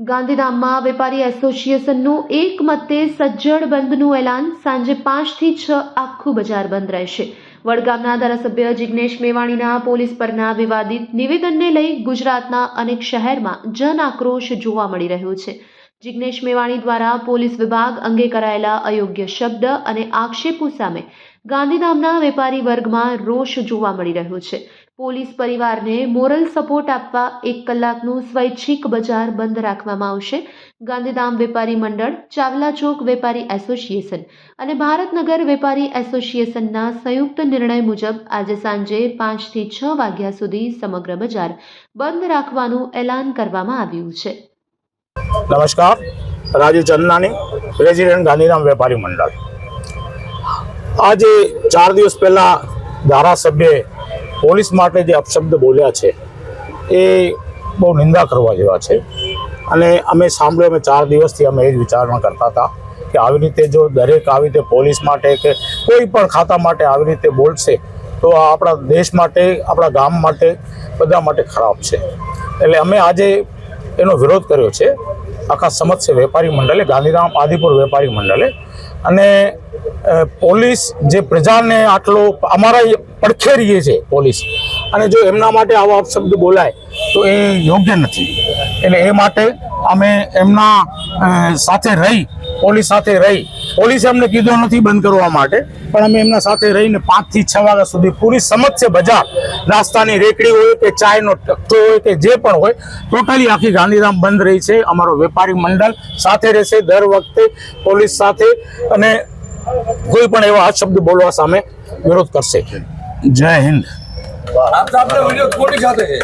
ગાંધીધામમાં વેપારી એસોસિએશનનું એકમતે સજ્જડ બંધનું એલાન. સાંજે 5 થી 6 આખું બજાર બંધ રહેશે. વડગામના ધારાસભ્ય જિગ્નેશ મેવાણીના પોલીસ પરના વિવાદિત નિવેદનને લઈ ગુજરાતના અનેક શહેરમાં જન આક્રોશ જોવા મળી રહ્યો છે. જિગ્નેશ મેવાણી દ્વારા પોલીસ વિભાગ અંગે કરાયેલા અયોગ્ય શબ્દ અને આક્ષેપો સામે ગાંધીધામના વેપારી વર્ગમાં રોષ જોવા મળી રહ્યો છે. પોલીસ પરિવારને મોરલ સપોર્ટ આપવા 1 કલાકનું સ્વૈચ્છિક બજાર બંધ રાખવામાં આવશે. ગાંધીધામ વેપારી મંડળ, ચાવલા ચોક વેપારી એસોસિએશન અને ભારતનગર વેપારી એસોસિએશનના સંયુક્ત નિર્ણય મુજબ આજે સાંજે 5 થી 6 વાગ્યા સુધી સમગ્ર બજાર બંધ રાખવાનું એલાન કરવામાં આવ્યું છે. નમસ્કાર, રાજીવ ચંદનાની, પ્રેસિડેન્ટ ગાંધીધામ વેપારી મંડળ. આજે 4 દિવસ પહેલા ધારાસભ્યએ પોલીસ માટે જે અપશબ્દ બોલ્યા છે એ બહુ નિંદા કરવા જેવા છે અને અમે સાંભળ્યું. અમે 4 દિવસથી અમે એ જ વિચારણા કરતા હતા કે આવી રીતે જો દરેક આવી રીતે પોલીસ માટે કે કોઈ પણ ખાતા માટે આવી રીતે બોલશે તો આ આપણા દેશ માટે, આપણા ગામ માટે, બધા માટે ખરાબ છે. એટલે અમે આજે એનો વિરોધ કર્યો છે આખા સમસ્ત વેપારી મંડળે, ગાંધીધામ આદિપુર વેપારી મંડળે. અને પોલીસ જે પ્રજાને આટલો અમારા પડખે રહીએ છે પોલીસ, અને જો એમના માટે આવો અપશબ્દ બોલાય તો એ યોગ્ય નથી. એટલે એ માટે અમે એમના સાથે રહી, પોલીસ સાથે રહી, પોલીસે અમને કીધું નથી બંધ કરવા માટે, પણ અમે એમના સાથે રહીને 5 થી 6 વાગ્યા સુધી પૂરી સમસ્ત બજાર, નાસ્તાની રેકડી હોય કે ચાયનો ટકતો હોય કે જે પણ હોય, ટોટલી આખી ગાંધીધામ બંધ રહી છે. અમારો વેપારી મંડળ સાથે રહેશે દર વખતે પોલીસ સાથે, અને કોઈ પણ એવા શબ્દ બોલવા સામે વિરોધ કરશે. જય હિન્દ. आप साहब ने वीडियो कोटी खाते हैं